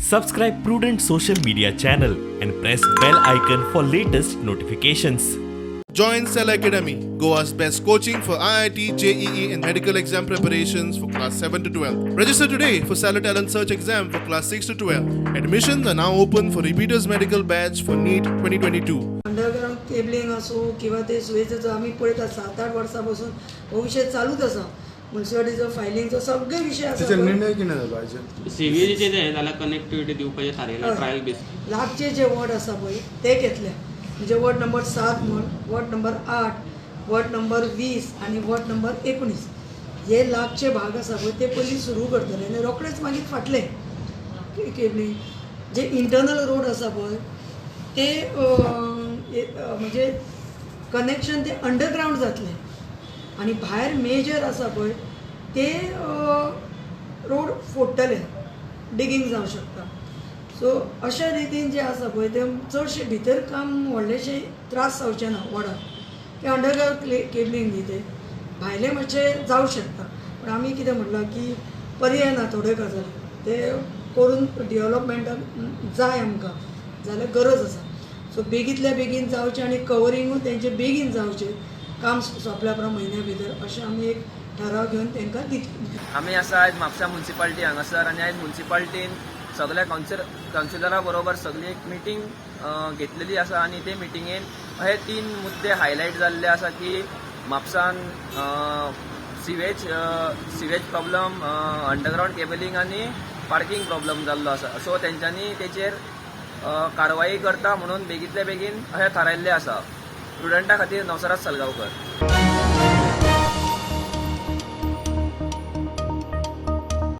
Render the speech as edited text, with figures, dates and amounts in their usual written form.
Subscribe Prudent social media channel and press bell icon for latest notifications. Join Cell Academy, Goa's best coaching for IIT, JEE and medical exam preparations for class 7 to 12. Register today for Salad Talent Search exam for class 6 to 12. Admissions are now open for repeaters medical batch for NEET 2022. Underground cabling असो किंवा ते सुवेचं आम्ही पळयता 7-8 वर्सां हो विषय चालूच आसा. म्युनिसिपालिटीचो फायलिंगचो सगळे विषय आसा. त्याचा निर्णय किती झालो आहे? सीव्हीचे जे जाल्यार कनेक्टिव्हिटी दिवपाचें थारयलां ट्रायल बेस. लागचे जे वॉर्ड आसा पळय ते घेतले. म्हणजे वॉर्ड नंबर 7 म्हण, वॉर्ड नंबर 8, वॉर्ड नंबर 20 आणि वॉर्ड नंबर 19 हे लागचे भाग आसा पळय ते पयलीं सुरू करतले आनी रोखडेच मागीर फाटले केबलिंग जे इंटरनल रोड आसा पळय ते म्हणजे कनेक्शन ते अंडरग्राउंड जातले आणि भायर मेजर आसा पळय ते रोड फोडटले, डिगींग जावं शकता. सो अशा रितीन जे आसा पळय ते चडशे भितर काम व्हडलेशे त्रास जावचे ना वॉर्डाक. ते अंडरग्राउंड केबलिंग न्ही ते भायले मातशें जावं शकता. पूण आमी कितें म्हणलां की पर्याय ना थोड्यो गजाली ते करून डेवलपमेंटाक जाय आमकां जाल्यार गरज आसा. सो बेगींतल्या बेगीन जावचें आनी कवरिंगूय तेंचें बेगीन जावचें काम सोंपल्या उपरांत म्हयन्या भितर अशें आमी एक थाराव घेवन तांकां दितले. आमी आसा आयज म्हापसा म्युन्सिपालिटी हांगासर आनी आयज म्युन्सिपालिटीन सगळ्या कावन्सिलरा बरोबर सगळी एक मिटींग घेतलेली आसा आनी ते मिटिंगेन हे 3 मुद्दे हायलायट जाल्ले आसा की म्हापसान सिवेज प्रॉब्लम, अंडरग्राउंड केबलिंग आनी पार्किंग प्रॉब्लम जाल्लो आसा. सो तेंच्यांनी तेचेर कारवाई करता म्हणून बेगींतल्या बेगीन अशें थारायल्लें आसा. स्टुडंटा खातीर नवसराज सलगांवकर.